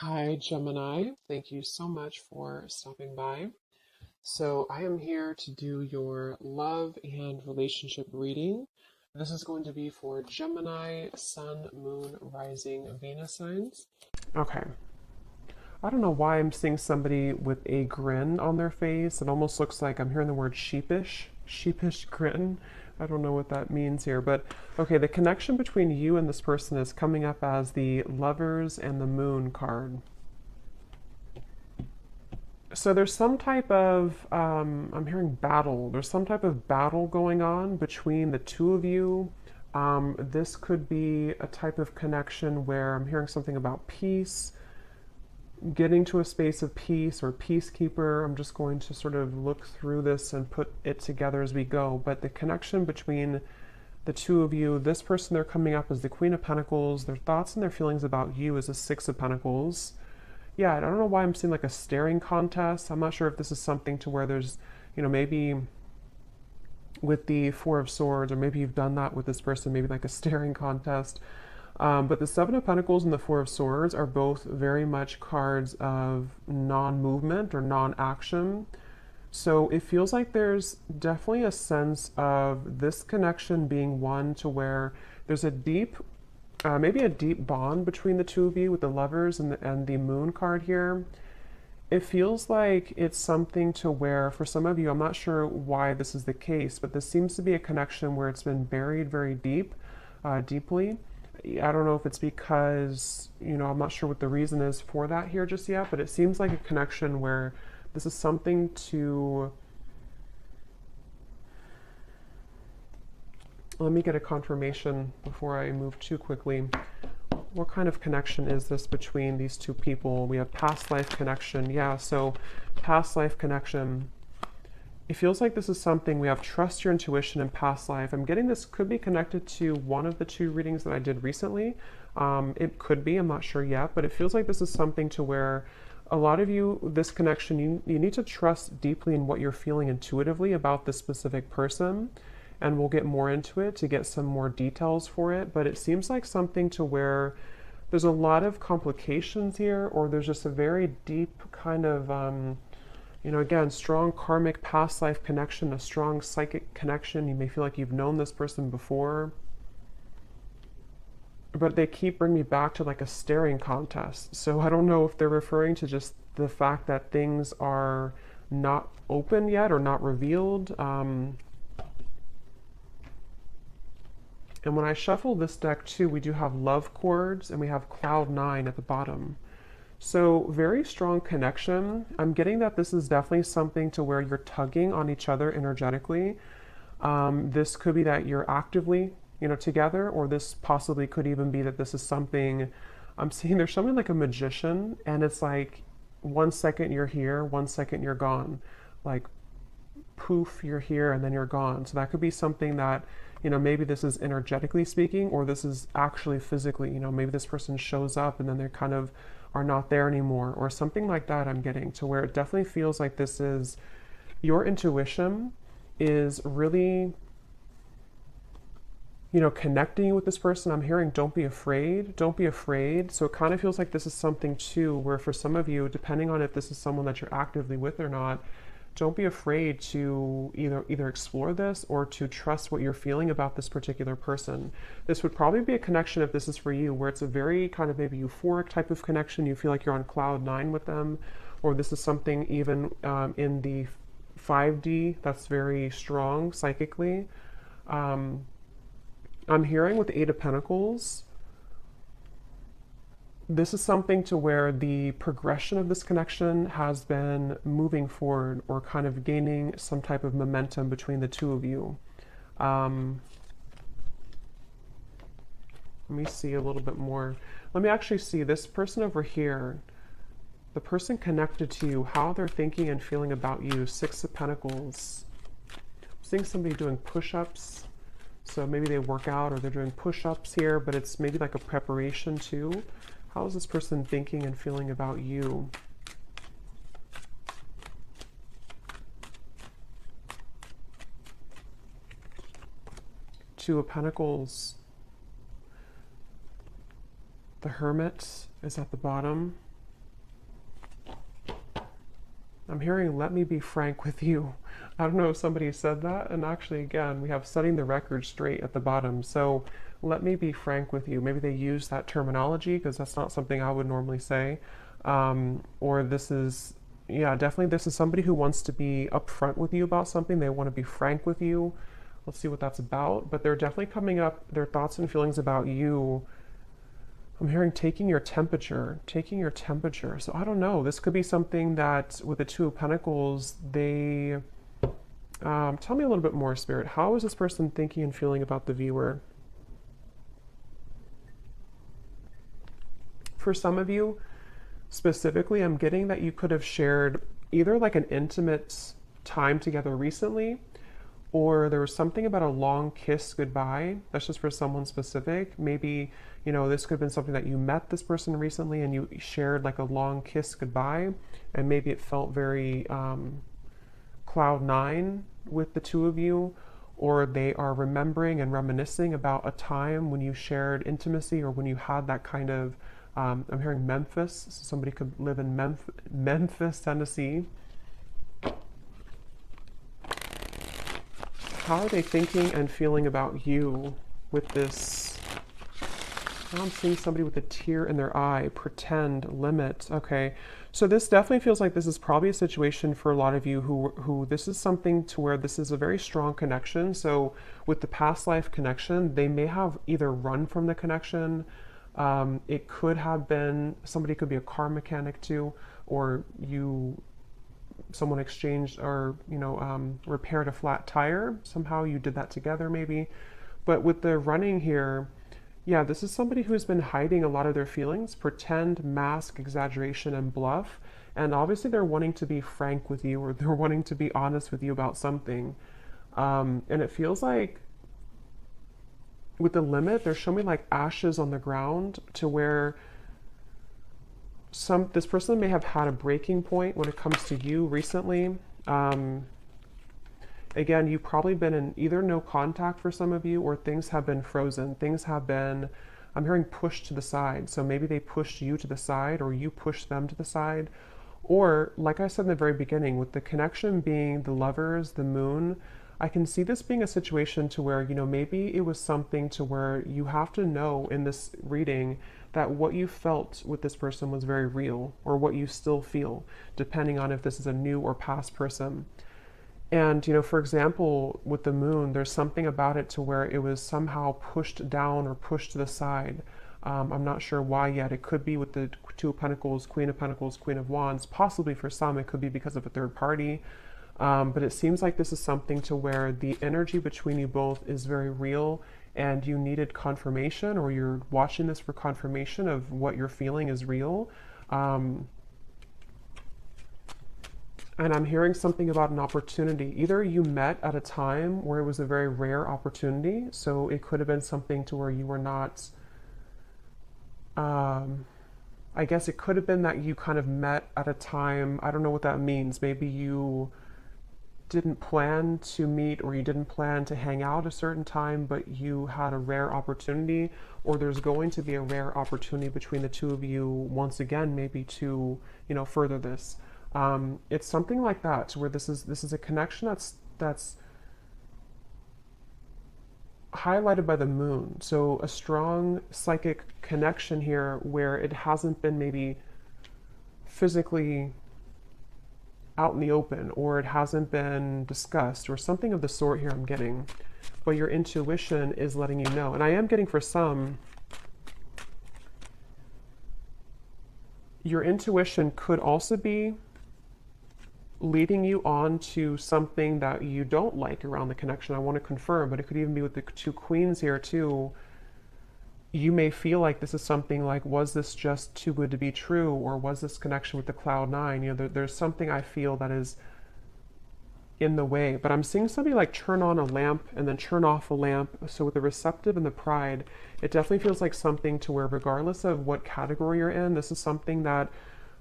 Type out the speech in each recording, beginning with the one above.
Hi, Gemini. Thank you so much for stopping by. So, I am here to do your love and relationship reading. This is going to be for Gemini, Sun, Moon, Rising, Venus signs. Okay. I don't know why I'm seeing somebody with a grin on their face. It almost looks like I'm hearing the word sheepish grin. I don't know what that means here, but okay, the connection between you and this person is coming up as the Lovers and the Moon card. So there's some type of, I'm hearing battle. There's some type of battle going on between the two of you. This could be a type of connection where I'm hearing something about peace, getting to a space of peace or peacekeeper. I'm just going to sort of look through this and put it together as we go. But the connection between the two of you, this person, they're coming up as the Queen of Pentacles. Their thoughts and their feelings about you is a Six of Pentacles. Yeah, I don't know why I'm seeing like a staring contest. I'm not sure if this is something to where there's, maybe with the Four of Swords, or maybe you've done that with this person, maybe like a staring contest. But the Seven of Pentacles and the Four of Swords are both very much cards of non-movement or non-action. So it feels like there's definitely a sense of this connection being one to where there's a deep maybe a deep bond between the two of you with the Lovers and the Moon card here. It feels like it's something to where, for some of you, I'm not sure why this is the case, but this seems to be a connection where it's been buried very deeply. I don't know if it's because, I'm not sure what the reason is for that here just yet, but it seems like a connection where this is something to... Let me get a confirmation before I move too quickly. What kind of connection is this between these two people? We have past life connection. Yeah, so past life connection. It feels like this is something we have trust your intuition in past life. I'm getting this could be connected to one of the two readings that I did recently. It could be, I'm not sure yet, but it feels like this is something to where a lot of you, this connection, you need to trust deeply in what you're feeling intuitively about this specific person. And we'll get more into it to get some more details for it. But it seems like something to where there's a lot of complications here, or there's just a very deep kind of, again, strong karmic past life connection, a strong psychic connection. You may feel like you've known this person before. But they keep bringing me back to like a staring contest. So I don't know if they're referring to just the fact that things are not open yet or not revealed. And when I shuffle this deck too, we do have love chords and we have cloud 9 at the bottom. So very strong connection. I'm getting that this is definitely something to where you're tugging on each other energetically. This could be that you're actively, together, or this possibly could even be that this is something, I'm seeing there's something like a magician, and it's like 1 second you're here, 1 second you're gone. Like poof, you're here and then you're gone. So that could be something that, maybe this is energetically speaking, or this is actually physically, maybe this person shows up and then they kind of are not there anymore, or something like that. I'm getting to where it definitely feels like this is your intuition is really, connecting you with this person. I'm hearing don't be afraid, don't be afraid. So it kind of feels like this is something too where for some of you, depending on if this is someone that you're actively with or not, don't be afraid to either explore this or to trust what you're feeling about this particular person. This would probably be a connection, if this is for you, where it's a very kind of maybe euphoric type of connection. You feel like you're on cloud 9 with them, or this is something even in the 5D that's very strong psychically. I'm hearing with the Eight of Pentacles, this is something to where the progression of this connection has been moving forward or kind of gaining some type of momentum between the two of you. Let me see a little bit more. Let me actually see this person over here, the person connected to you, how they're thinking and feeling about you. Six of Pentacles. I'm seeing somebody doing push-ups. So maybe they work out or they're doing push-ups here, but it's maybe like a preparation too. How is this person thinking and feeling about you? Two of Pentacles. The Hermit is at the bottom. I'm hearing, let me be frank with you. I don't know if somebody said that. And actually, again, we have setting the record straight at the bottom. So let me be frank with you. Maybe they use that terminology because that's not something I would normally say. Or this is, yeah, definitely this is somebody who wants to be upfront with you about something. They want to be frank with you. Let's see what that's about. But they're definitely coming up, their thoughts and feelings about you. I'm hearing taking your temperature, taking your temperature. So I don't know. This could be something that with the Two of Pentacles, they tell me a little bit more, Spirit. How is this person thinking and feeling about the viewer? For some of you, specifically, I'm getting that you could have shared either like an intimate time together recently, or there was something about a long kiss goodbye. That's just for someone specific. Maybe, you know, this could have been something that you met this person recently and you shared like a long kiss goodbye, and maybe it felt very cloud nine with the two of you, or they are remembering and reminiscing about a time when you shared intimacy or when you had that kind of, I'm hearing Memphis, so somebody could live in Memphis, Tennessee. How are they thinking and feeling about you with this? Now I'm seeing somebody with a tear in their eye, pretend, limit. Okay, so this definitely feels like this is probably a situation for a lot of you who this is something to where this is a very strong connection. So with the past life connection, they may have either run from the connection. It could have been, somebody could be a car mechanic too, or someone exchanged or, repaired a flat tire. Somehow you did that together maybe. But with the running here, yeah, this is somebody who's been hiding a lot of their feelings, pretend, mask, exaggeration, and bluff. And obviously they're wanting to be frank with you, or they're wanting to be honest with you about something. And it feels like with the limit, they're showing me like ashes on the ground, to where this person may have had a breaking point when it comes to you recently. Again, you've probably been in either no contact for some of you, or things have been frozen. Things have been, I'm hearing, pushed to the side. So maybe they pushed you to the side, or you pushed them to the side. Or, like I said in the very beginning, with the connection being the Lovers, the Moon, I can see this being a situation to where, maybe it was something to where you have to know in this reading that what you felt with this person was very real, or what you still feel, depending on if this is a new or past person. And, for example, with the Moon, there's something about it to where it was somehow pushed down or pushed to the side. I'm not sure why yet. It could be with the Two of Pentacles, Queen of Wands. Possibly for some, it could be because of a third party. But it seems like this is something to where the energy between you both is very real, and you needed confirmation, or you're watching this for confirmation of what you're feeling is real. And I'm hearing something about an opportunity. Either you met at a time where it was a very rare opportunity, so it could have been something to where you were not, I guess it could have been that you kind of met at a time, I don't know what that means. Maybe you didn't plan to meet, or you didn't plan to hang out a certain time, but you had a rare opportunity, or there's going to be a rare opportunity between the two of you once again, maybe to, further this. It's something like that, where this is a connection that's highlighted by the Moon. So a strong psychic connection here, where it hasn't been maybe physically out in the open, or it hasn't been discussed, or something of the sort here I'm getting. But your intuition is letting you know. And I am getting, for some, your intuition could also be leading you on to something that you don't like around the connection. I want to confirm, but it could even be with the two queens here too. You may feel like this is something like, was this just too good to be true? Or was this connection with the cloud nine? There's something I feel that is in the way. But I'm seeing somebody like turn on a lamp and then turn off a lamp. So with the receptive and the pride, it definitely feels like something to where, regardless of what category you're in, this is something that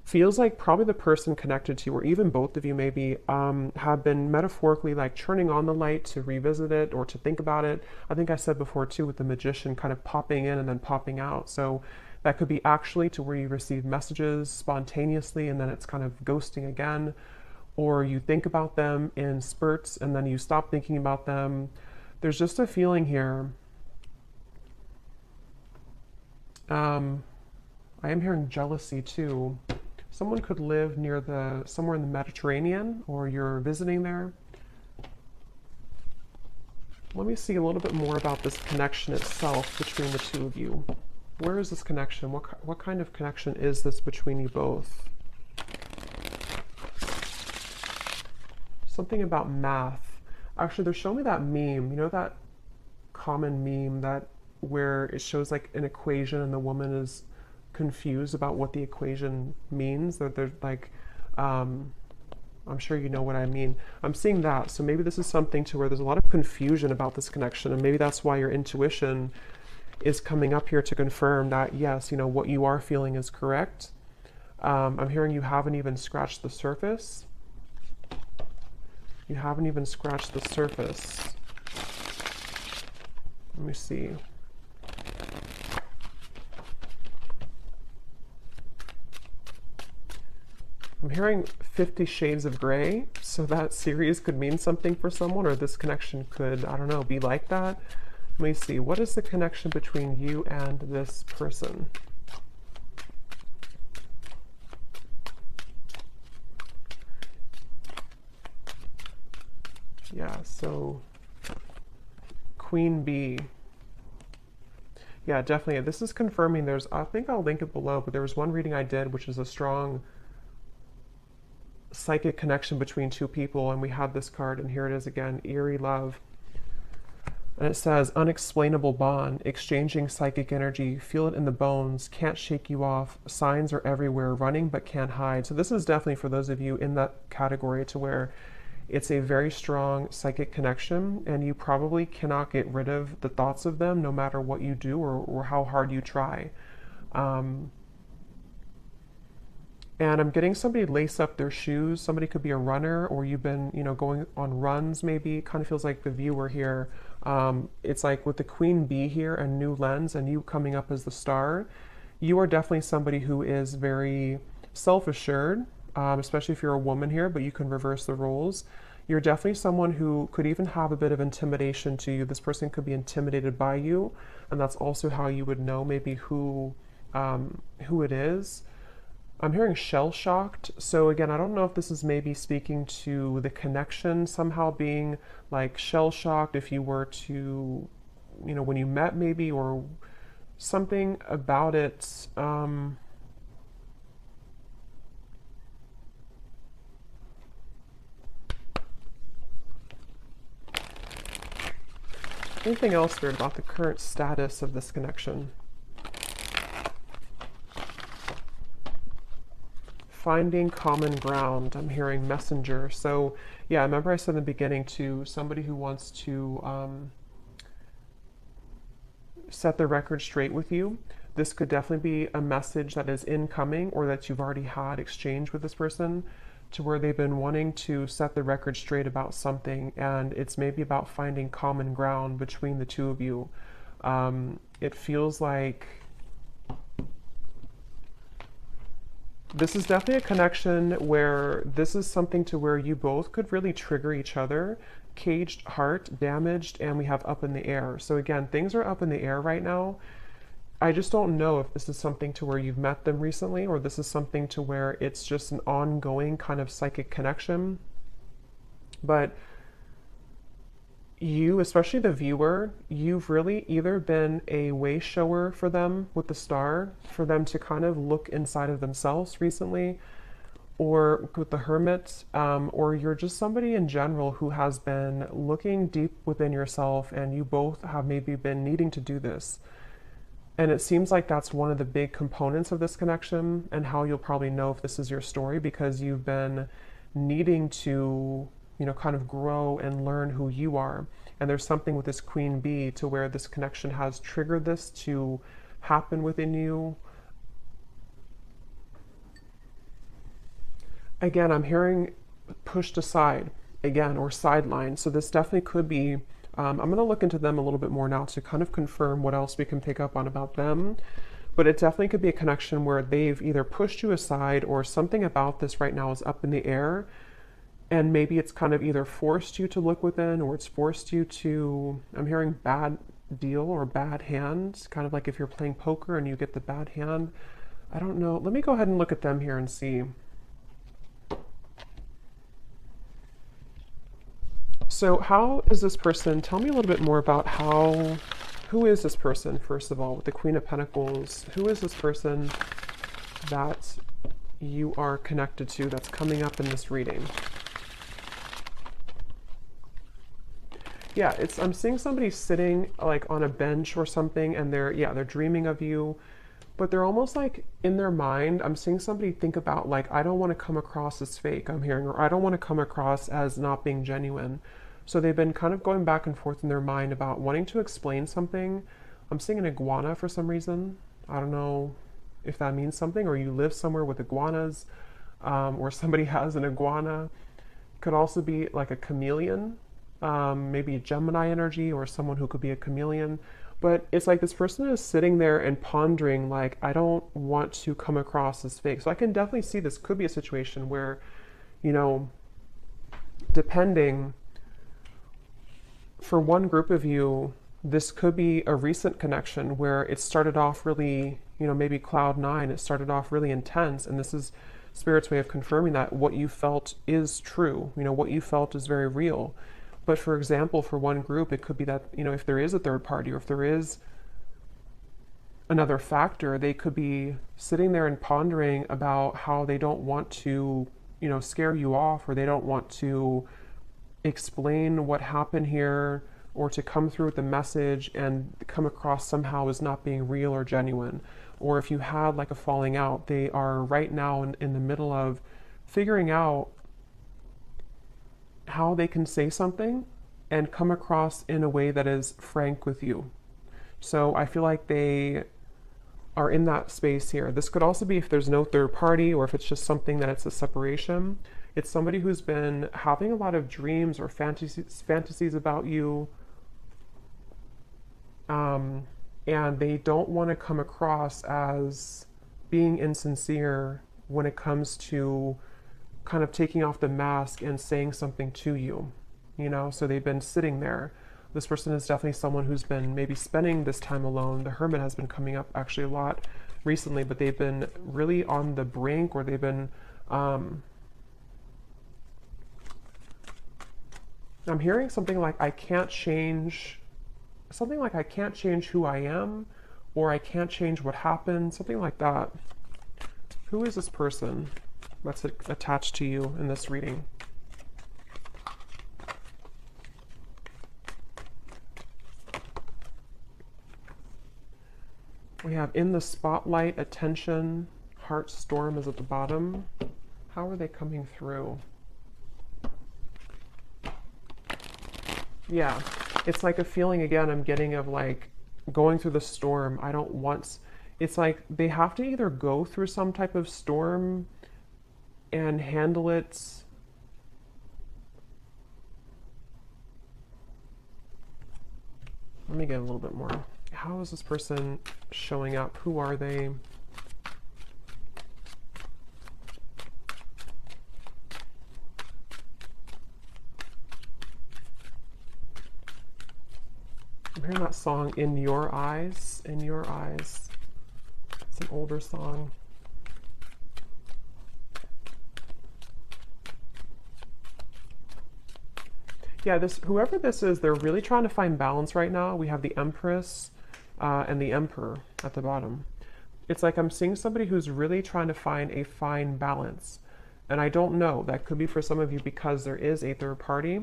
feels like probably the person connected to you, or even both of you maybe, have been metaphorically like turning on the light to revisit it or to think about it. I think I said before too, with the Magician kind of popping in and then popping out. So that could be actually to where you receive messages spontaneously and then it's kind of ghosting again. or you think about them in spurts and then you stop thinking about them. There's just a feeling here. I am hearing jealousy too. Someone could live near somewhere in the Mediterranean, or you're visiting there. Let me see a little bit more about this connection itself between the two of you. Where is this connection? What kind of connection is this between you both? Something about math. Actually, they're showing me that meme. You know that common meme that where it shows like an equation and the woman is confused about what the equation means? That they're like, I'm sure you know what I mean. I'm seeing that. So maybe this is something to where there's a lot of confusion about this connection, and maybe that's why your intuition is coming up here to confirm that, yes, you know, what you are feeling is correct. I'm hearing you haven't even scratched the surface. You haven't even scratched the surface. Let me see. I'm hearing 50 Shades of Grey, so that series could mean something for someone, or this connection could, I don't know, be like that. Let me see. What is the connection between you and this person? Yeah, so Queen Bee. Yeah, definitely. This is confirming there's, I think I'll link it below, but there was one reading I did, which is a strong psychic connection between two people, and we had this card, and here it is again, Eerie Love. And it says, unexplainable bond, exchanging psychic energy, feel it in the bones, can't shake you off, signs are everywhere, running but can't hide. So this is definitely for those of you in that category to where it's a very strong psychic connection, and you probably cannot get rid of the thoughts of them no matter what you do or how hard you try. And I'm getting somebody lace up their shoes. Somebody could be a runner, or you've been, you know, going on runs maybe. It kind of feels like the viewer here. It's like with the Queen Bee here and New Lens and you coming up as the star, you are definitely somebody who is very self-assured, especially if you're a woman here, but you can reverse the roles. You're definitely someone who could even have a bit of intimidation to you. This person could be intimidated by you, and that's also how you would know maybe who it is. I'm hearing shell-shocked. So again, I don't know if this is maybe speaking to the connection somehow being like shell-shocked if you were to, you know, when you met maybe, or something about it. Anything else weird about the current status of this connection? Finding common ground. I'm hearing messenger. So yeah, remember I said in the beginning to somebody who wants to set the record straight with you. This could definitely be a message that is incoming, or that you've already had exchange with this person, to where they've been wanting to set the record straight about something, and it's maybe about finding common ground between the two of you. It feels like this is definitely a connection where this is something to where you both could really trigger each other. Caged heart, damaged, and we have up in the air. So again, things are up in the air right now. I just don't know if this is something to where you've met them recently, or this is something to where it's just an ongoing kind of psychic connection. But you, especially the viewer, you've really either been a way shower for them with the star, for them to kind of look inside of themselves recently, or with the Hermit, or you're just somebody in general who has been looking deep within yourself, and you both have maybe been needing to do this. And it seems like that's one of the big components of this connection, and how you'll probably know if this is your story, because you've been needing to, you know, kind of grow and learn who you are. And there's something with this Queen Bee to where this connection has triggered this to happen within you. Again, I'm hearing pushed aside again, or sidelined. So this definitely could be, I'm going to look into them a little bit more now to kind of confirm what else we can pick up on about them. But it definitely could be a connection where they've either pushed you aside, or something about this right now is up in the air. And maybe it's kind of either forced you to look within, or it's forced you to, I'm hearing bad deal or bad hand, kind of like if you're playing poker and you get the bad hand. I don't know. Let me go ahead and look at them here and see. So how is this person, tell me a little bit more about who is this person, first of all, with the Queen of Pentacles? Who is this person that you are connected to that's coming up in this reading? Yeah, I'm seeing somebody sitting like on a bench or something, and they're dreaming of you, but they're almost like in their mind, I'm seeing somebody think about like, I don't want to come across as fake, I'm hearing, or I don't want to come across as not being genuine. So they've been kind of going back and forth in their mind about wanting to explain something. I'm seeing an iguana for some reason. I don't know if that means something, or you live somewhere with iguanas, or somebody has an iguana. Could also be like a chameleon, maybe a Gemini energy, or someone who could be a chameleon. But it's like this person is sitting there and pondering, like, I don't want to come across as fake. So I can definitely see this could be a situation where, you know, depending, for one group of you, this could be a recent connection where it started off really, you know, maybe cloud nine, it started off really intense, and this is Spirit's way of confirming that what you felt is true, you know, what you felt is very real. But for example, for one group, it could be that, you know, if there is a third party, or if there is another factor, they could be sitting there and pondering about how they don't want to, you know, scare you off, or they don't want to explain what happened here, or to come through with the message and come across somehow as not being real or genuine. Or if you had like a falling out, they are right now in the middle of figuring out how they can say something and come across in a way that is frank with you. So I feel like they are in that space here. This could also be if there's no third party, or if it's just something that it's a separation. It's somebody who's been having a lot of dreams or fantasies about you, and they don't want to come across as being insincere when it comes to kind of taking off the mask and saying something to you, you know? So they've been sitting there. This person is definitely someone who's been maybe spending this time alone. The Hermit has been coming up actually a lot recently, but they've been really on the brink, or they've been, I'm hearing something like, I can't change who I am, or I can't change what happened, something like that. Who is this person that's attached to you in this reading? We have in the spotlight, attention, heart storm is at the bottom. How are they coming through? Yeah, it's like a feeling again I'm getting of like going through the storm. I don't want, it's like they have to either go through some type of storm and handle it. Let me get a little bit more. How is this person showing up? Who are they? I'm hearing that song, In Your Eyes, In Your Eyes. It's an older song. Yeah, whoever this is, they're really trying to find balance right now. We have the Empress and the Emperor at the bottom. It's like I'm seeing somebody who's really trying to find a fine balance. And I don't know, that could be for some of you because there is a third party.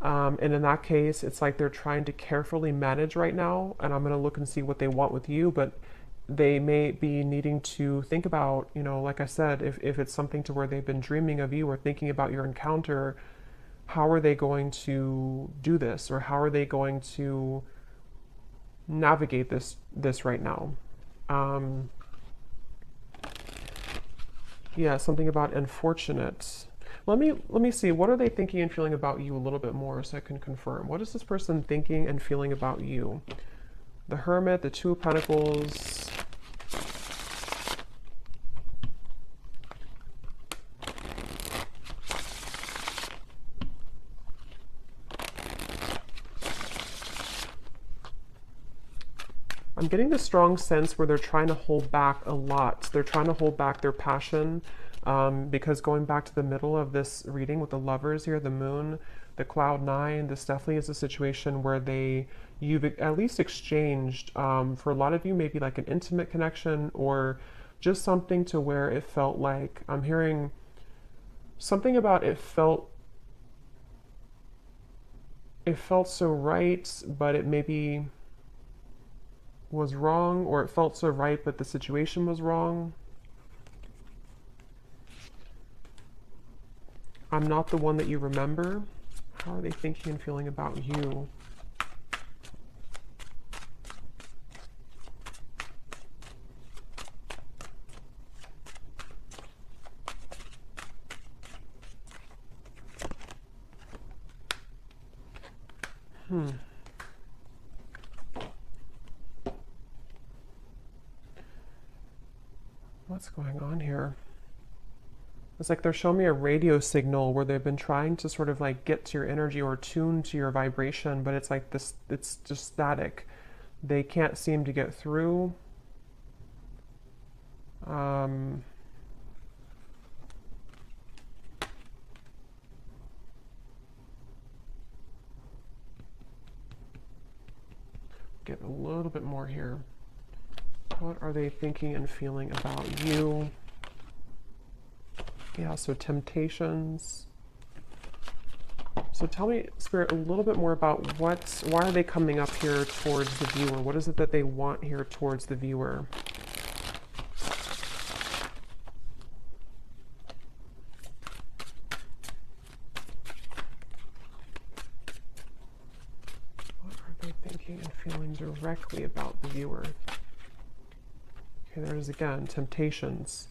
And in that case, it's like they're trying to carefully manage right now. And I'm going to look and see what they want with you. But they may be needing to think about, you know, like I said, if it's something to where they've been dreaming of you or thinking about your encounter, how are they going to do this? Or how are they going to navigate this right now? Yeah, something about unfortunate. Let me see, what are they thinking and feeling about you a little bit more so I can confirm. What is this person thinking and feeling about you? The Hermit, the Two of Pentacles. I'm getting the strong sense where they're trying to hold back a lot. They're trying to hold back their passion, because going back to the middle of this reading with the lovers here, the moon, the cloud nine, this definitely is a situation where you've at least exchanged, for a lot of you, maybe like an intimate connection or just something to where it felt like, I'm hearing something about it felt so right, but it maybe was wrong, or it felt so right, but the situation was wrong. I'm not the one that you remember. How are they thinking and feeling about you? What's going on here? It's like they're showing me a radio signal where they've been trying to sort of like get to your energy or tune to your vibration, but it's like this, it's just static. They can't seem to get through. Get a little bit more here. What are they thinking and feeling about you? Yeah, so temptations. So tell me, Spirit, a little bit more about why are they coming up here towards the viewer? What is it that they want here towards the viewer? What are they thinking and feeling directly about the viewer? Okay, there's again, temptations.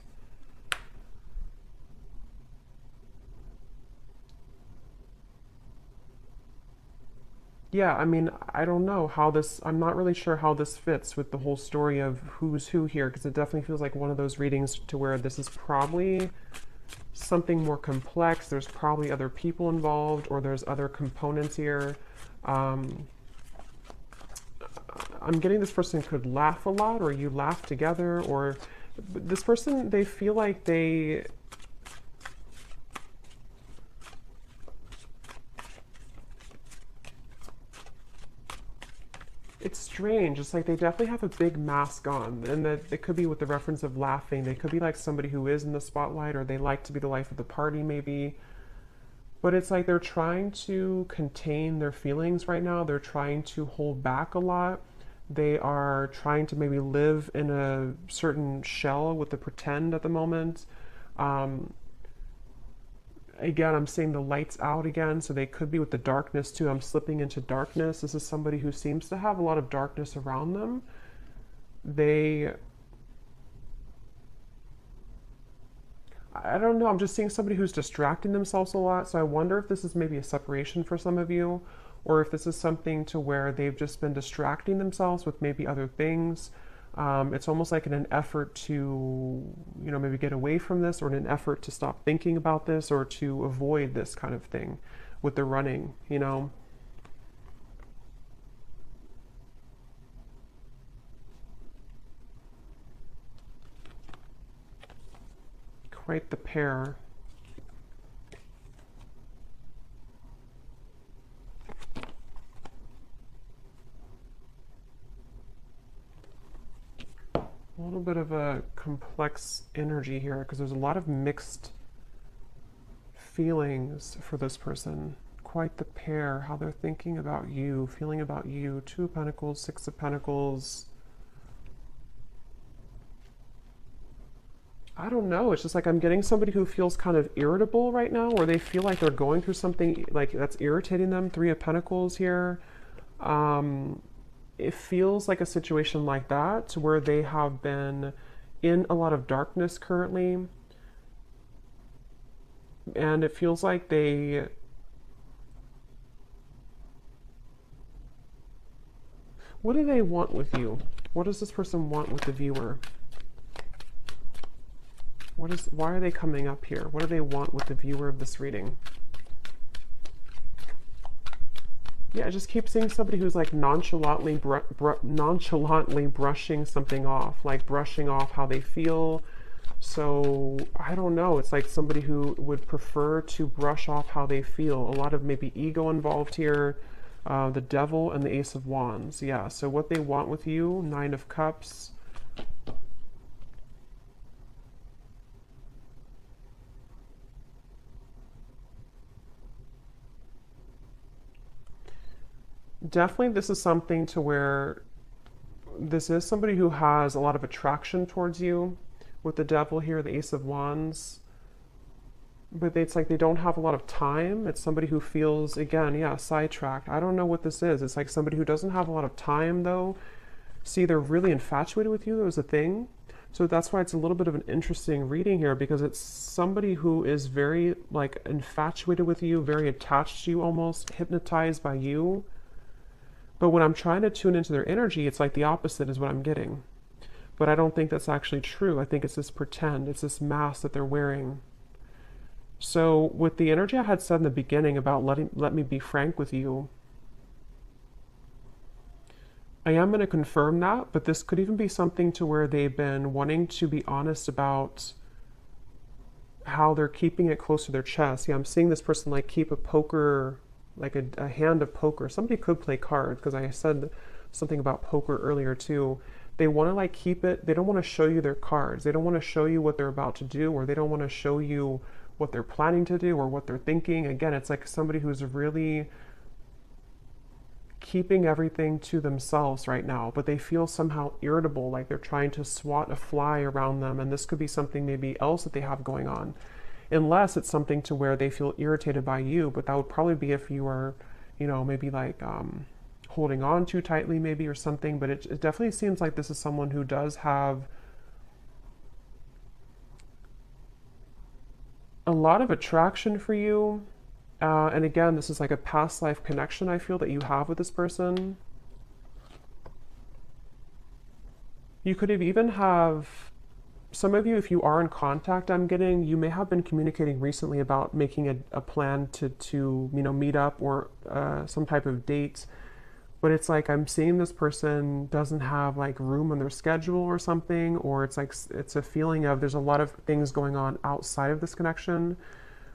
Yeah, I mean, I don't know how this, I'm not really sure how this fits with the whole story of who's who here, because it definitely feels like one of those readings to where this is probably something more complex. There's probably other people involved, or there's other components here. I'm getting this person could laugh a lot, or you laugh together, or this person, they feel like it's strange. It's like they definitely have a big mask on, and that it could be with the reference of laughing. They could be like somebody who is in the spotlight, or they like to be the life of the party, maybe. But it's like they're trying to contain their feelings right now. They're trying to hold back a lot. They are trying to maybe live in a certain shell with the pretend at the moment. Again, I'm seeing the lights out again, so they could be with the darkness too. I'm slipping into darkness. This is somebody who seems to have a lot of darkness around them. I don't know, I'm just seeing somebody who's distracting themselves a lot, so I wonder if this is maybe a separation for some of you, or if this is something to where they've just been distracting themselves with maybe other things. It's almost like in an effort to, maybe get away from this, or in an effort to stop thinking about this, or to avoid this kind of thing with the running. Quite the pair. A little bit of a complex energy here, because there's a lot of mixed feelings for this person. Quite the pair, how they're thinking about you, feeling about you. Two of Pentacles, Six of Pentacles. I don't know, it's just like I'm getting somebody who feels kind of irritable right now, or they feel like they're going through something like that's irritating them. Three of Pentacles here. It feels like a situation like that, where they have been in a lot of darkness currently, and it feels like what do they want with you? What does this person want with the viewer? Why are they coming up here? What do they want with the viewer of this reading? Yeah, I just keep seeing somebody who's like nonchalantly brushing something off, like brushing off how they feel. So I don't know. It's like somebody who would prefer to brush off how they feel. A lot of maybe ego involved here. The Devil and the Ace of Wands. Yeah. So what they want with you, Nine of Cups. Definitely, this is something to where this is somebody who has a lot of attraction towards you with the Devil here, the Ace of Wands. But it's like they don't have a lot of time. It's somebody who feels, again, yeah, sidetracked. I don't know what this is. It's like somebody who doesn't have a lot of time, though. See, they're really infatuated with you. There was a thing. So that's why it's a little bit of an interesting reading here, because it's somebody who is very, like, infatuated with you, very attached to you, almost hypnotized by you. But when I'm trying to tune into their energy, it's like the opposite is what I'm getting. But I don't think that's actually true. I think it's this pretend. It's this mask that they're wearing. So with the energy I had said in the beginning about let me be frank with you, I am going to confirm that, but this could even be something to where they've been wanting to be honest about how they're keeping it close to their chest. Yeah, I'm seeing this person like keep a poker, like a hand of poker. Somebody could play cards, because I said something about poker earlier too. They want to like keep it, they don't want to show you their cards. They don't want to show you what they're about to do, or they don't want to show you what they're planning to do or what they're thinking. Again, it's like somebody who's really keeping everything to themselves right now, but they feel somehow irritable, like they're trying to swat a fly around them. And this could be something maybe else that they have going on, unless it's something to where they feel irritated by you. But that would probably be if you are, you know, maybe like holding on too tightly maybe or something. But it definitely seems like this is someone who does have a lot of attraction for you. And again, this is like a past life connection I feel that you have with this person. You could have even have, some of you, if you are in contact, I'm getting, you may have been communicating recently about making a plan to you know, meet up or some type of date. But it's like I'm seeing this person doesn't have like room on their schedule or something, or it's like it's a feeling of there's a lot of things going on outside of this connection,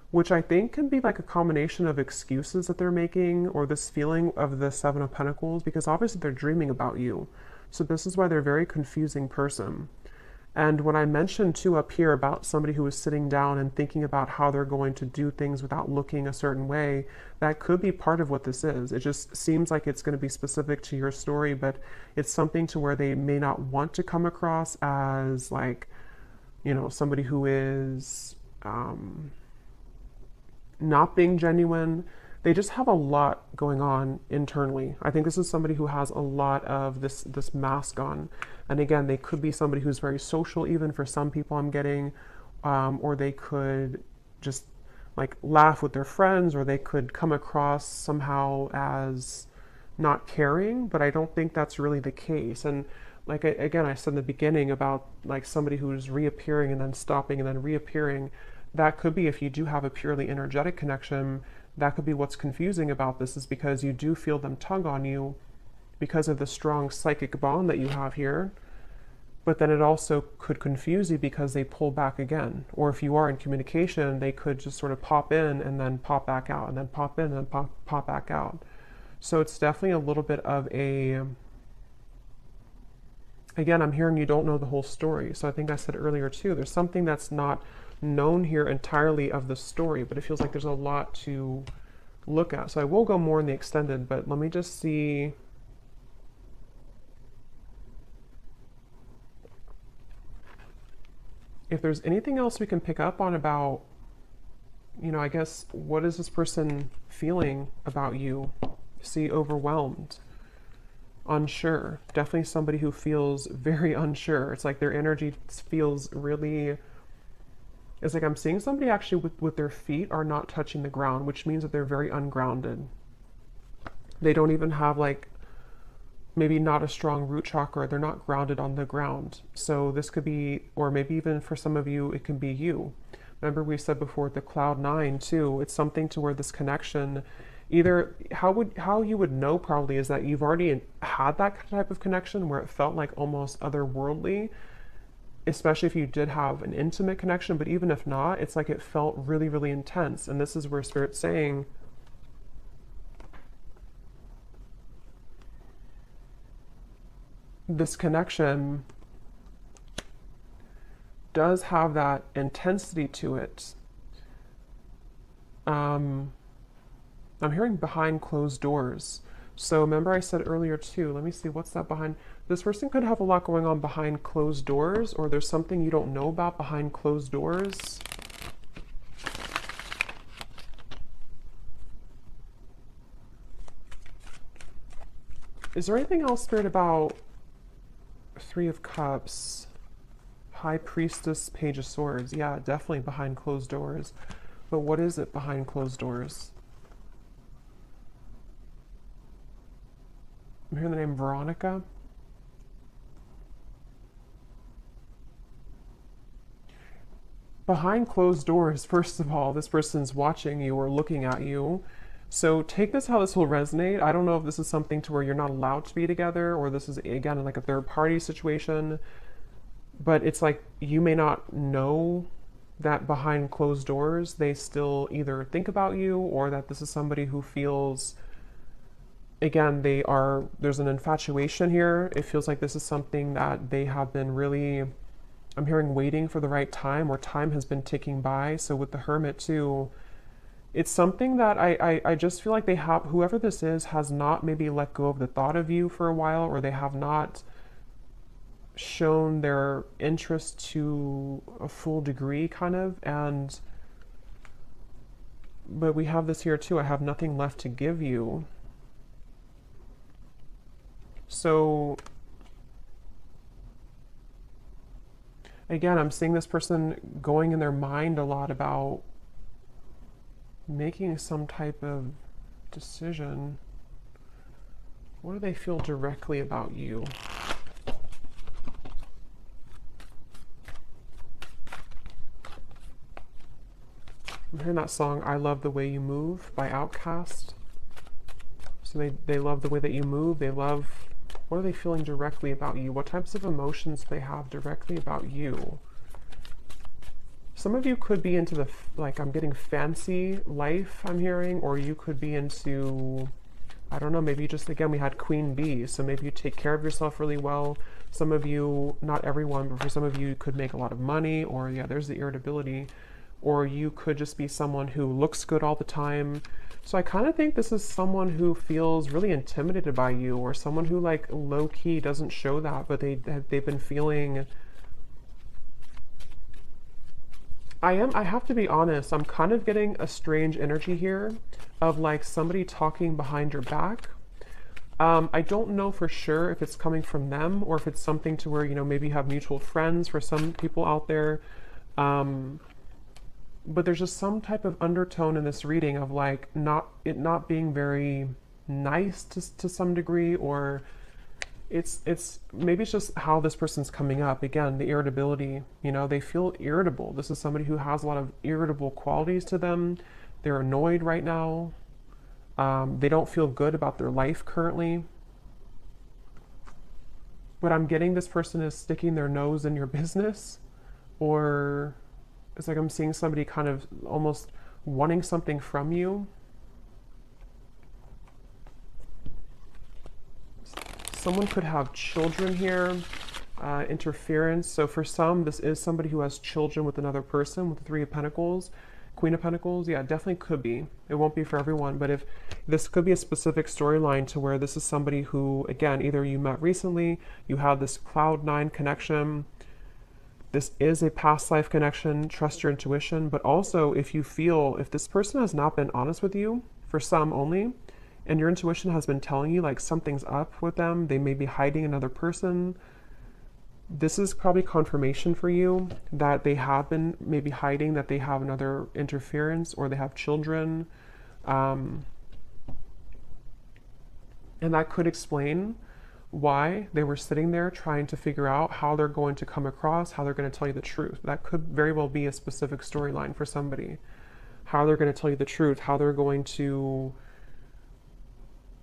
which I think can be like a combination of excuses that they're making, or this feeling of the Seven of Pentacles, because obviously they're dreaming about you. So this is why they're a very confusing person. And when I mentioned too up here about somebody who is sitting down and thinking about how they're going to do things without looking a certain way, that could be part of what this is. It just seems like it's going to be specific to your story, but it's something to where they may not want to come across as like, you know, somebody who is not being genuine. They just have a lot going on internally. I think this is somebody who has a lot of this mask on. And again, they could be somebody who's very social, even for some people I'm getting, or they could just like laugh with their friends, or they could come across somehow as not caring, but I don't think that's really the case. And like, again, I said in the beginning about like somebody who's reappearing and then stopping and then reappearing. That could be, if you do have a purely energetic connection, that could be what's confusing about this, is because you do feel them tug on you because of the strong psychic bond that you have here. But then it also could confuse you because they pull back again. Or if you are in communication, they could just sort of pop in and then pop back out, and then pop in and then pop back out. So it's definitely a little bit of a, again, I'm hearing you don't know the whole story. So I think I said earlier too, there's something that's not known here entirely of the story, but it feels like there's a lot to look at. So I will go more in the extended, but let me just see. If there's anything else we can pick up on about, you know, I guess, what is this person feeling about you? See, overwhelmed, unsure. Definitely somebody who feels very unsure. It's like their energy feels really, it's like I'm seeing somebody actually with their feet are not touching the ground, which means that they're very ungrounded. They don't even have like, maybe not a strong root chakra. They're not grounded on the ground. So this could be, or maybe even for some of you, it can be you. Remember we said before the cloud nine too, it's something to where this connection Either how you would know probably is that you've already had that type of connection where it felt like almost otherworldly, especially if you did have an intimate connection. But even if not, it's like it felt really, really intense. And this is where Spirit's saying, this connection does have that intensity to it. I'm hearing behind closed doors. So remember I said earlier too, let me see, what's that behind? This person could have a lot going on behind closed doors, or there's something you don't know about behind closed doors. Is there anything else, Spirit, about Three of Cups, High Priestess, Page of Swords? Yeah, definitely behind closed doors. But what is it behind closed doors? I'm hearing the name Veronica. Behind closed doors, first of all, this person's watching you or looking at you. So take this how this will resonate. I don't know if this is something to where you're not allowed to be together, or this is, again, like a third party situation. But it's like you may not know that behind closed doors, they still either think about you, or that this is somebody who feels, again, there's an infatuation here. It feels like this is something that they have been really, I'm hearing, waiting for the right time, or time has been ticking by. So with the Hermit too, it's something that I just feel like they have, whoever this is has not maybe let go of the thought of you for a while, or they have not shown their interest to a full degree, kind of. But we have this here too, I have nothing left to give you. So again, I'm seeing this person going in their mind a lot about making some type of decision. What do they feel directly about you? I'm hearing that song, I Love the Way You Move by Outkast. So they love the way that you move. They love, what are they feeling directly about you? What types of emotions they have directly about you? Some of you could be into the, like, I'm getting fancy life, I'm hearing, or you could be into, I don't know, maybe just, again, we had Queen Bee, so maybe you take care of yourself really well. Some of you, not everyone, but for some of you, could make a lot of money, or yeah, there's the irritability. Or you could just be someone who looks good all the time. So I kind of think this is someone who feels really intimidated by you, or someone who, like, low-key doesn't show that, but they've been feeling, I have to be honest, I'm kind of getting a strange energy here of like somebody talking behind your back. I don't know for sure if it's coming from them, or if it's something to where, you know, maybe you have mutual friends for some people out there. But there's just some type of undertone in this reading of like not being very nice to some degree, or it's maybe it's just how this person's coming up. Again, the irritability, you know, they feel irritable. This is somebody who has a lot of irritable qualities to them. They're annoyed right now. They don't feel good about their life currently. But I'm getting this person is sticking their nose in your business, or it's like I'm seeing somebody kind of almost wanting something from you. Someone could have children here, interference. So for some, this is somebody who has children with another person, with the Three of Pentacles, Queen of Pentacles. Yeah, it definitely could be. It won't be for everyone, but if this could be a specific storyline to where this is somebody who, again, either you met recently, you have this Cloud 9 connection. This is a past life connection, trust your intuition, but also if you feel, if this person has not been honest with you, for some only, and your intuition has been telling you like something's up with them, they may be hiding another person, this is probably confirmation for you that they have been maybe hiding, that they have another interference, or they have children. And that could explain why they were sitting there trying to figure out how they're going to come across, how they're going to tell you the truth. That could very well be a specific storyline for somebody. How they're going to tell you the truth, how they're going to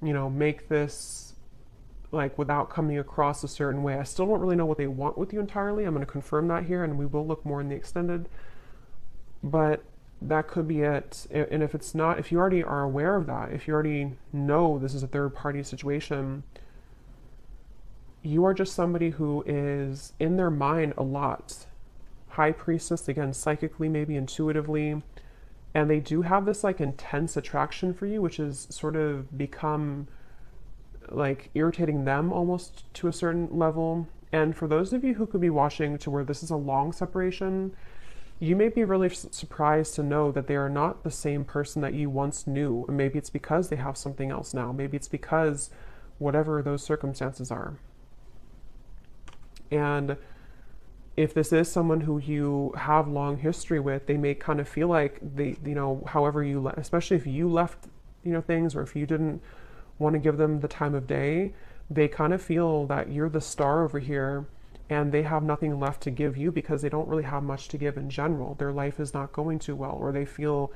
make this like without coming across a certain way. I still don't really know what they want with you entirely. I'm going to confirm that here, and we will look more in the extended. But that could be it. And if it's not, if you already are aware of that, if you already know this is a third party situation, you are just somebody who is in their mind a lot. High priestess, again, psychically, maybe intuitively. And they do have this like intense attraction for you, which is sort of become like irritating them almost to a certain level. And for those of you who could be watching to where this is a long separation, you may be really surprised to know that they are not the same person that you once knew. And maybe it's because they have something else now. Maybe it's because whatever those circumstances are. And if this is someone who you have long history with, they may kind of feel like they, however you, especially if you left, things, or if you didn't want to give them the time of day, they kind of feel that you're the star over here and they have nothing left to give you because they don't really have much to give in general. Their life is not going too well, or they feel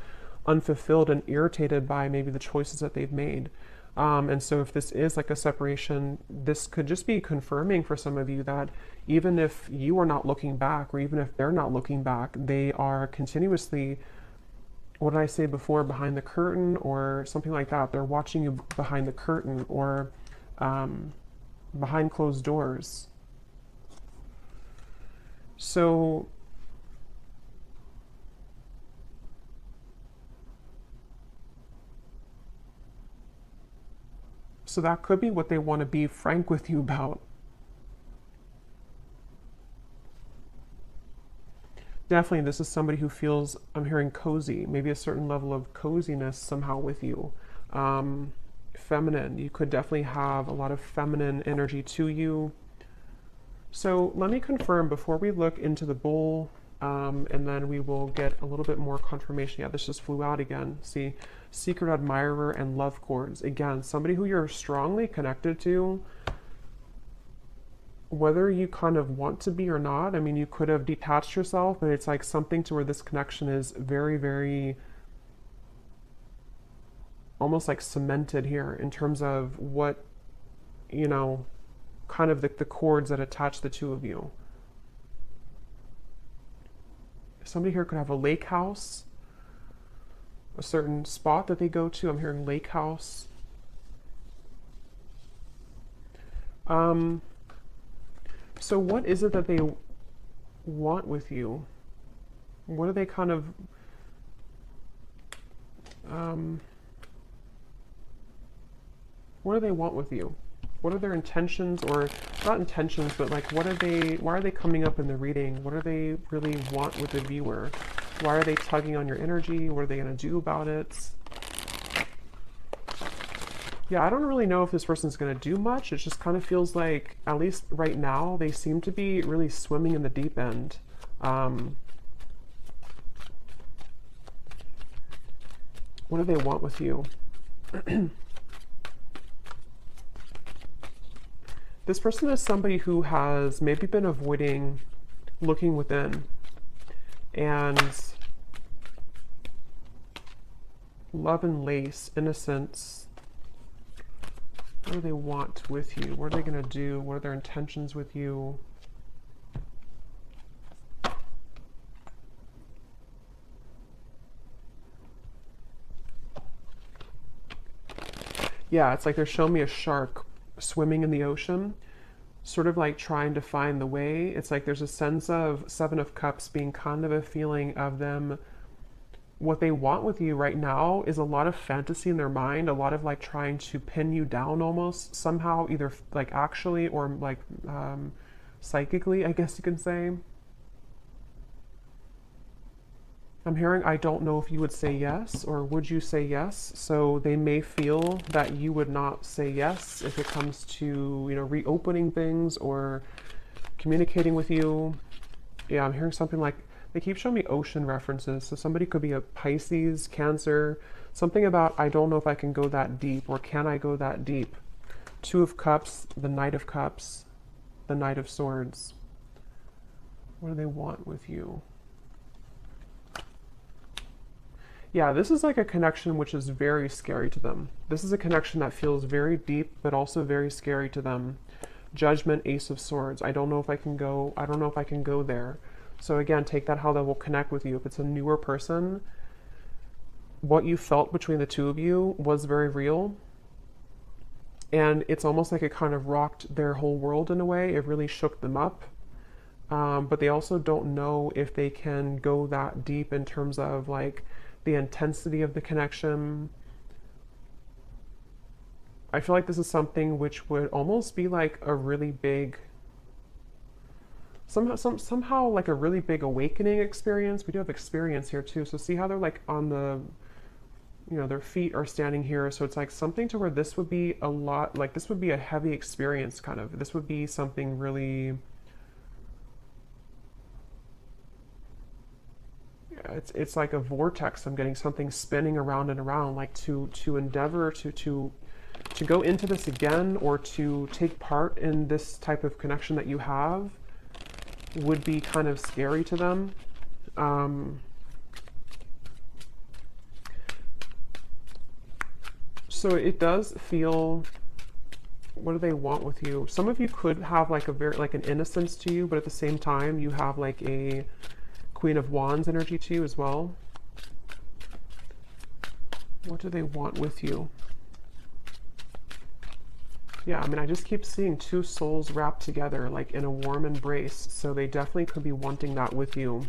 unfulfilled and irritated by maybe the choices that they've made. And so if this is like a separation, this could just be confirming for some of you that even if you are not looking back, or even if they're not looking back, they are continuously, what did I say before, behind the curtain or something like that. They're watching you behind the curtain, or behind closed doors. So that could be what they want to be frank with you about. Definitely, this is somebody who feels, I'm hearing cozy, maybe a certain level of coziness somehow with you. Feminine, you could definitely have a lot of feminine energy to you. So let me confirm before we look into the bull, and then we will get a little bit more confirmation. Yeah, this just flew out again. See, secret admirer and love cords. Again, somebody who you're strongly connected to, whether you kind of want to be or not. I mean, you could have detached yourself, but it's like something to where this connection is very, very almost like cemented here in terms of what, kind of the cords that attach the two of you. Somebody here could have a lake house, a certain spot that they go to. I'm hearing lake house. So what is it that they want with you? What do they kind of, what do they want with you? What are their intentions, or not intentions, but like why are they coming up in the reading? What do they really want with the viewer? Why are they tugging on your energy? What are they going to do about it? Yeah, I don't really know if this person's going to do much. It just kind of feels like, at least right now, they seem to be really swimming in the deep end. What do they want with you? This person is somebody who has maybe been avoiding looking within, and love and lace, innocence. What do they want with you? What are they going to do? What are their intentions with you? Yeah, it's like they're showing me a shark swimming in the ocean, sort of like trying to find the way. It's like there's a sense of Seven of Cups being kind of a feeling of them. What they want with you right now is a lot of fantasy in their mind, a lot of like trying to pin you down almost somehow, either like actually or like psychically, I guess you can say. I'm hearing, I don't know if you would say yes, or would you say yes? So they may feel that you would not say yes if it comes to, reopening things or communicating with you. Yeah, I'm hearing something like, they keep showing me ocean references. So somebody could be a Pisces, Cancer, something about, I don't know if I can go that deep, or can I go that deep? Two of Cups, the Knight of Cups, the Knight of Swords. What do they want with you? Yeah, this is like a connection which is very scary to them. This is a connection that feels very deep, but also very scary to them. Judgment, Ace of Swords. I don't know if I can go, I don't know if I can go there. So again, take that how that will connect with you. If it's a newer person, what you felt between the two of you was very real. And it's almost like it kind of rocked their whole world in a way. It really shook them up. But they also don't know if they can go that deep in terms of like the intensity of the connection. I feel like this is something which would almost be like a really big, somehow like a really big awakening experience. We do have experience here too. So see how they're like on the, you know, their feet are standing here. So it's like something to where this would be a lot, like this would be a heavy experience kind of. This would be something really, it's like a vortex. I'm getting something spinning around and around, like to endeavor to go into this again or to take part in this type of connection that you have would be kind of scary to them. So it does feel, what do they want with you? Some of you could have like a very, like an innocence to you, but at the same time you have like a Queen of Wands energy to you as well. What do they want with you? Yeah, I mean, I just keep seeing two souls wrapped together, like in a warm embrace. So they definitely could be wanting that with you.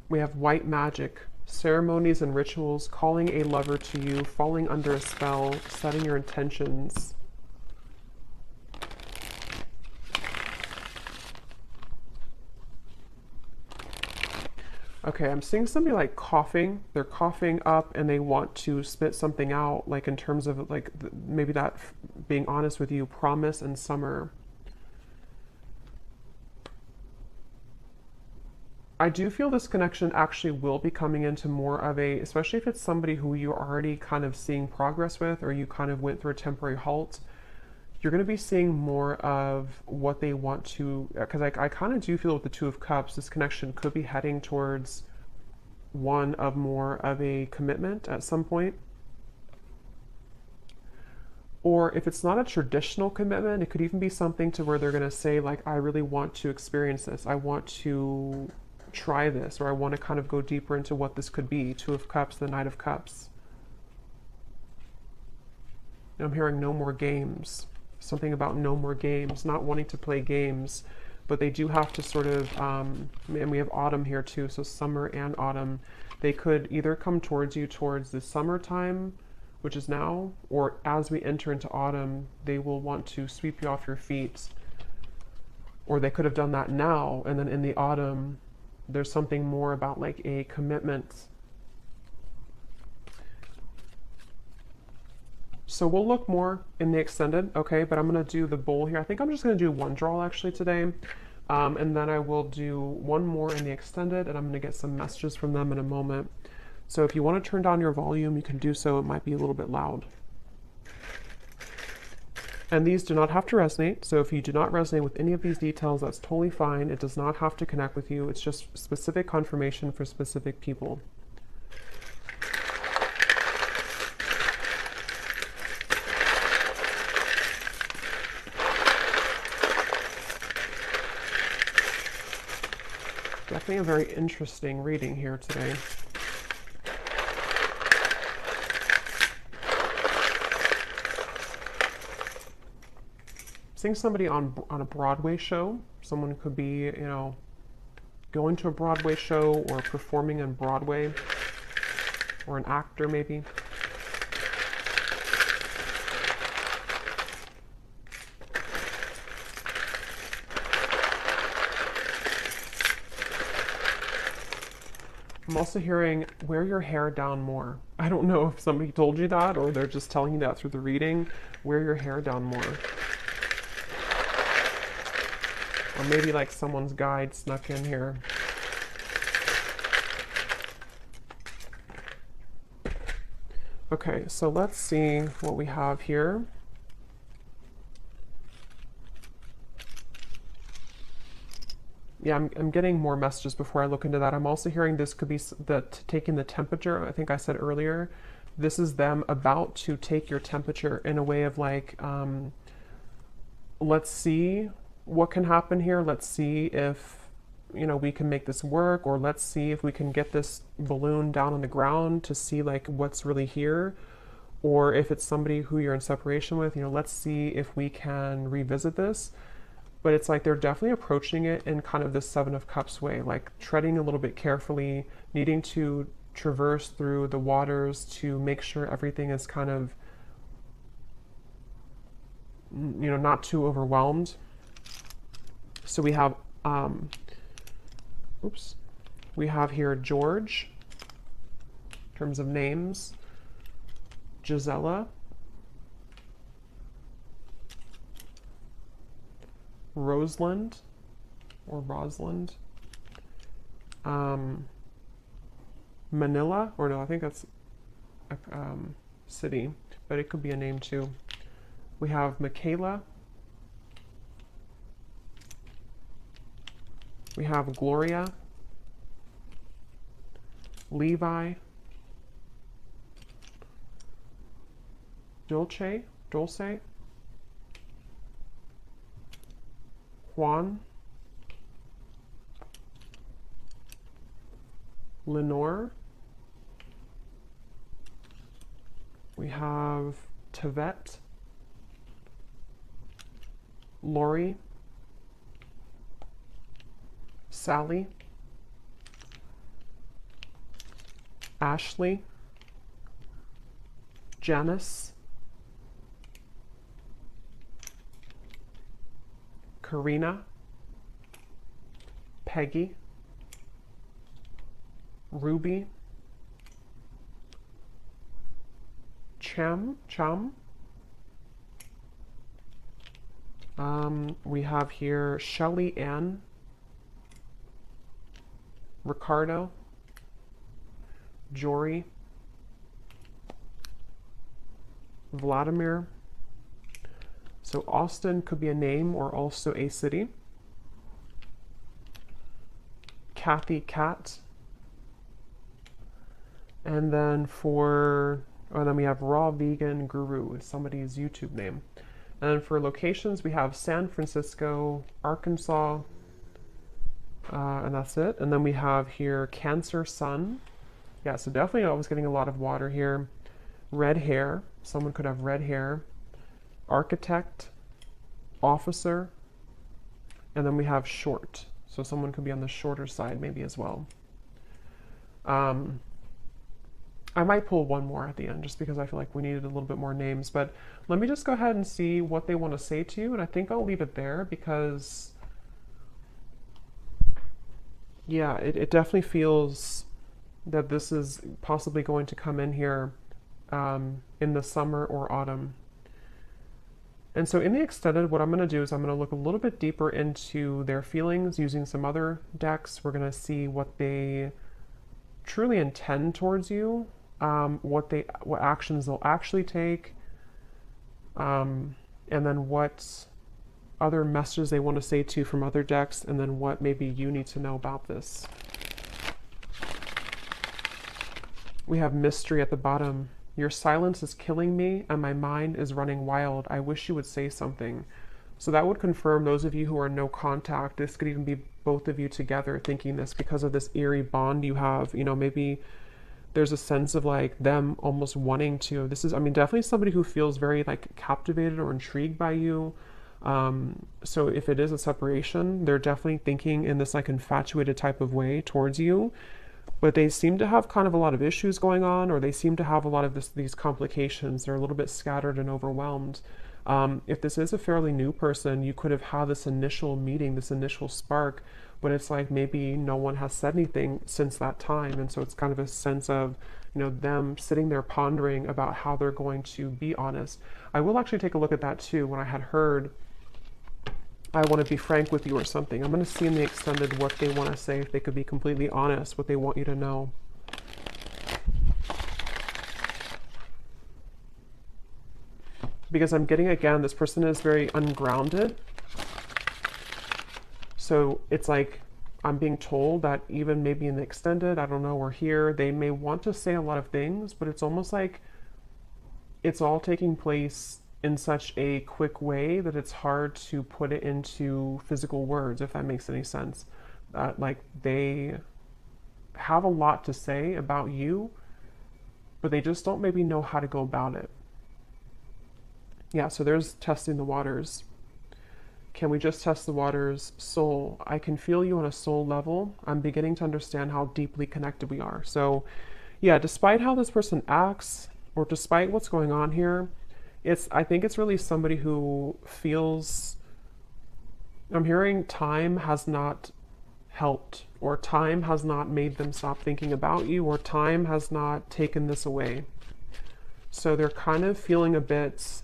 We have white magic, ceremonies and rituals, calling a lover to you, falling under a spell, setting your intentions. Okay, I'm seeing somebody like coughing. They're coughing up and they want to spit something out, like in terms of like maybe that, being honest with you, promise and summer. I do feel this connection actually will be coming into more of a, especially if it's somebody who you're already kind of seeing progress with, or you kind of went through a temporary halt, you're going to be seeing more of what they want to, because I kind of do feel with the Two of Cups, this connection could be heading towards one of more of a commitment at some point. Or if it's not a traditional commitment, it could even be something to where they're going to say like, I really want to experience this. I want to try this, or I want to kind of go deeper into what this could be. Two of Cups, the Knight of Cups. And I'm hearing no more games. Something about no more games, not wanting to play games, but they do have to sort of, and we have autumn here too, so summer and autumn. They could either come towards you towards the summertime, which is now, or as we enter into autumn, they will want to sweep you off your feet. Or they could have done that now, and then in the autumn, there's something more about like a commitment. So we'll look more in the extended, okay, but I'm going to do the bowl here. I think I'm just going to do one draw actually today, and then I will do one more in the extended, and I'm going to get some messages from them in a moment. So if you want to turn down your volume, you can do so. It might be a little bit loud. And these do not have to resonate, so if you do not resonate with any of these details, that's totally fine. It does not have to connect with you. It's just specific confirmation for specific people. Definitely a very interesting reading here today. Seeing somebody on a Broadway show. Someone could be, you know, going to a Broadway show or performing on Broadway, or an actor maybe. I'm also hearing wear your hair down more. I don't know if somebody told you that or they're just telling you that through the reading. Wear your hair down more. Or maybe like someone's guide snuck in here. Okay, so let's see what we have here. Yeah, I'm getting more messages before I look into that. I'm also hearing this could be taking the temperature. I think I said earlier, this is them about to take your temperature in a way of like, let's see what can happen here. Let's see if, you know, we can make this work, or let's see if we can get this balloon down on the ground to see like what's really here. Or if it's somebody who you're in separation with, you know, let's see if we can revisit this. But it's like they're definitely approaching it in kind of this Seven of Cups way, like treading a little bit carefully, needing to traverse through the waters to make sure everything is kind of, you know, not too overwhelmed. So we have, we have here George, in terms of names, Gisela, Rosalind, or Rosalind, Manila, or no, I think that's a city, but it could be a name too. We have Michaela, we have Gloria, Levi, Dulce, Juan, Lenore, we have Tevet, Lori, Sally, Ashley, Janice, Karina, Peggy, Ruby, Chum. We have here Shelly Ann, Ricardo, Jory, Vladimir. So Austin could be a name or also a city. Kathy Cat. And then then we have Raw Vegan Guru, is somebody's YouTube name. And then for locations, we have San Francisco, Arkansas, and that's it. And then we have here Cancer Sun. Yeah, so definitely I was getting a lot of water here. Red hair, someone could have red hair. Architect, officer, and then we have short. So someone could be on the shorter side maybe as well. I might pull one more at the end just because I feel like we needed a little bit more names, but let me just go ahead and see what they want to say to you, and I think I'll leave it there because, yeah, it definitely feels that this is possibly going to come in here in the summer or autumn. And so in the extended, what I'm going to do is I'm going to look a little bit deeper into their feelings using some other decks. We're going to see what they truly intend towards you, what actions they'll actually take, and then what other messages they want to say to you from other decks, and then what maybe you need to know about this. We have mystery at the bottom. Your silence is killing me and my mind is running wild. I wish you would say something. So that would confirm those of you who are no contact. This could even be both of you together thinking this because of this eerie bond you have. You know, maybe there's a sense of like them almost wanting to. This is, I mean, definitely somebody who feels very like captivated or intrigued by you. So if it is a separation, they're definitely thinking in this like infatuated type of way towards you. But they seem to have kind of a lot of issues going on, or they seem to have a lot of these complications. They're a little bit scattered and overwhelmed. If this is a fairly new person, you could have had this initial meeting, this initial spark, but it's like maybe no one has said anything since that time. And so it's kind of a sense of, you know, them sitting there pondering about how they're going to be honest. I will actually take a look at that too when I had heard I want to be frank with you or something. I'm going to see in the extended what they want to say, if they could be completely honest, what they want you to know. because I'm getting, again, this person is very ungrounded. So it's like I'm being told that even maybe in the extended, I don't know, we're here, they may want to say a lot of things, but it's almost like it's all taking place in such a quick way that it's hard to put it into physical words, if that makes any sense. Like they have a lot to say about you, but they just don't maybe know how to go about it. Yeah, so there's testing the waters. Can we just test the waters? Soul. I can feel you on a soul level. I'm beginning to understand how deeply connected we are. So, yeah, despite how this person acts, or despite what's going on here, I think it's really somebody who feels, I'm hearing time has not helped, or time has not made them stop thinking about you, or time has not taken this away. So they're kind of feeling a bit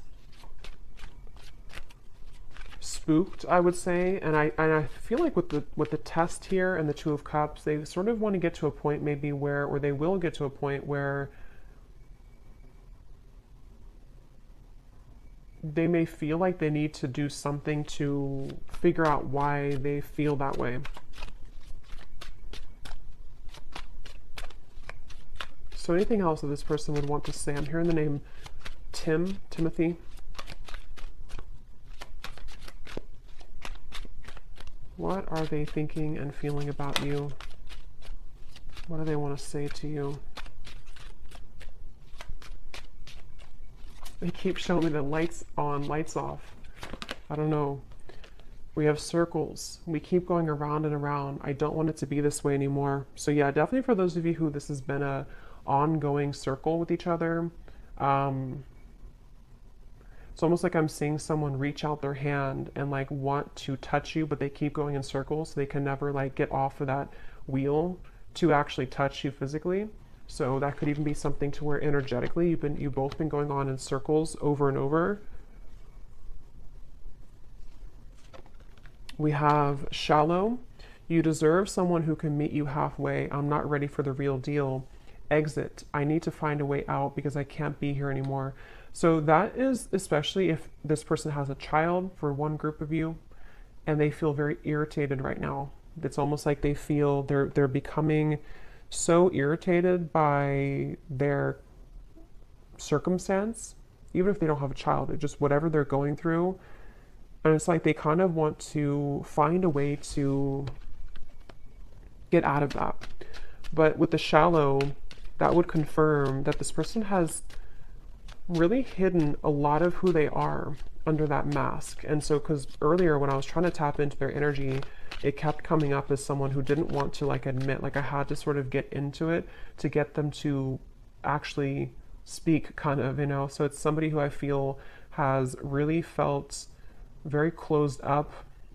spooked, I would say, and I feel like with the test here and the Two of Cups, they sort of want to get to a point maybe where, or they will get to a point where they may feel like they need to do something to figure out why they feel that way. So anything else that this person would want to say? I'm hearing the name Timothy. What are they thinking and feeling about you? What do they want to say to you? They keep showing me the lights on, lights off. I don't know. We have circles. We keep going around and around. I don't want it to be this way anymore. So yeah, definitely for those of you who this has been a ongoing circle with each other. It's almost like I'm seeing someone reach out their hand and like want to touch you, but they keep going in circles. So they can never like get off of that wheel to actually touch you physically. So that could even be something to where energetically you've both been going on in circles over and over. We have shallow. You deserve someone who can meet you halfway. I'm not ready for the real deal. Exit. I need to find a way out because I can't be here anymore. So that is especially if this person has a child, for one group of you, and they feel very irritated right now. It's almost like they feel they're becoming so irritated by their circumstance, even if they don't have a child, it's just whatever they're going through. And it's like they kind of want to find a way to get out of that. But with the shallow, that would confirm that this person has really hidden a lot of who they are under that mask. And so, because earlier when I was trying to tap into their energy, it kept coming up as someone who didn't want to like admit, like I had to sort of get into it to get them to actually speak, kind of, you know. So it's somebody who I feel has really felt very closed up,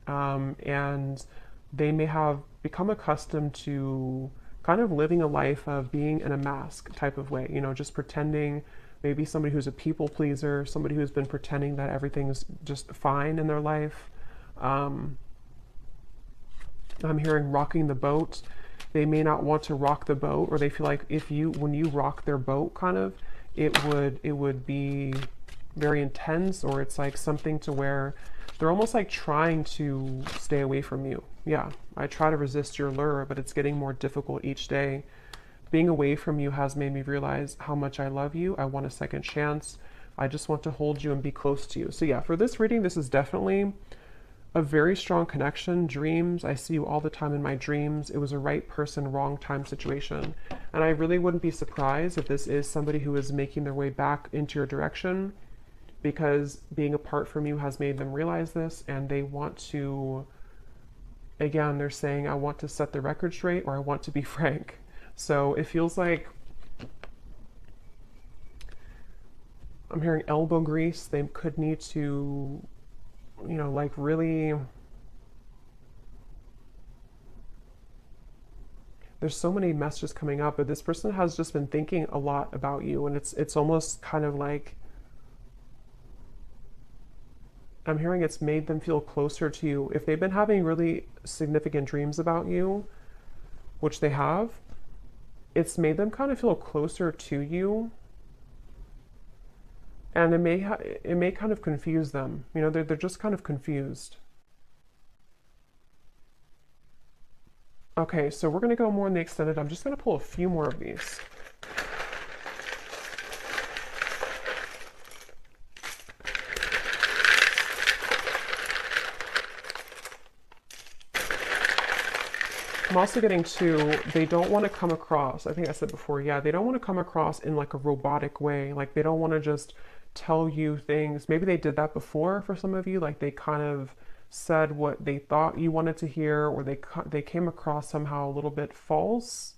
and they may have become accustomed to kind of living a life of being in a mask type of way, you know, just pretending. Maybe somebody who's a people pleaser, somebody who's been pretending that everything's just fine in their life. I'm hearing rocking the boat. They may not want to rock the boat, or they feel like when you rock their boat, kind of, it would be very intense, or it's like something to where they're almost like trying to stay away from you. Yeah, I try to resist your lure, but it's getting more difficult each day. Being away from you has made me realize how much I love you. I want a second chance. I just want to hold you and be close to you. So yeah, for this reading, this is definitely a very strong connection. Dreams, I see you all the time in my dreams. It was a right person, wrong time situation. And I really wouldn't be surprised if this is somebody who is making their way back into your direction, because being apart from you has made them realize this, and they want to, again, they're saying, I want to set the record straight, or I want to be frank. So it feels like I'm hearing elbow grease. They could need to, you know, like really, there's so many messages coming up, but this person has just been thinking a lot about you, and it's almost kind of like, I'm hearing it's made them feel closer to you. If they've been having really significant dreams about you, which they have, it's made them kind of feel closer to you. And it may kind of confuse them. You know, they're just kind of confused. Okay, so we're going to go more in the extended. I'm just going to pull a few more of these. I'm also getting to, they don't want to come across, I think I said before, yeah, they don't want to come across in like a robotic way. Like they don't want to just tell you things. Maybe they did that before for some of you, like they kind of said what they thought you wanted to hear, or they came across somehow a little bit false.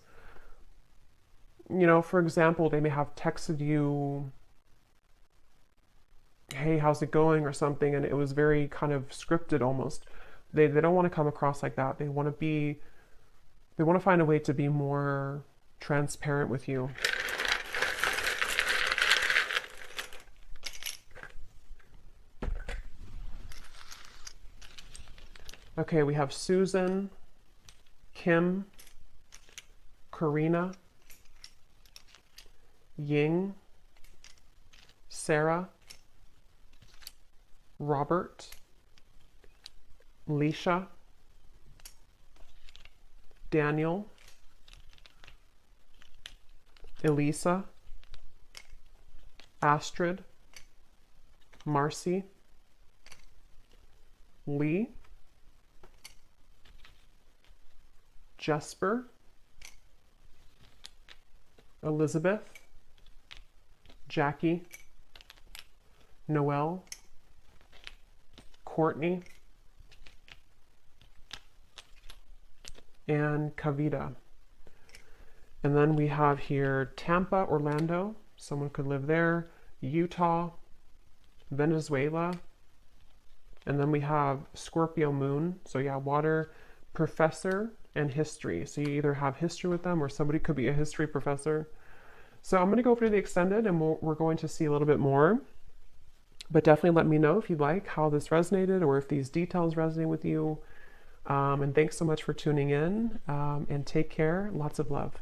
You know, for example, they may have texted you, hey, how's it going, or something, and it was very kind of scripted almost. They don't want to come across like that. They want to find a way to be more transparent with you. Okay, we have Susan, Kim, Karina, Ying, Sarah, Robert, Leisha, Daniel, Elisa, Astrid, Marcy, Lee, Jesper, Elizabeth, Jackie, Noelle, Courtney, and Kavita. And then we have here Tampa, Orlando, someone could live there, Utah, Venezuela, and then we have Scorpio moon, so yeah, water, professor, and history. So you either have history with them or somebody could be a history professor. So I'm going to go over to the extended and we're going to see a little bit more. But definitely let me know if you like how this resonated or if these details resonate with you. And thanks so much for tuning in, and take care. Lots of love.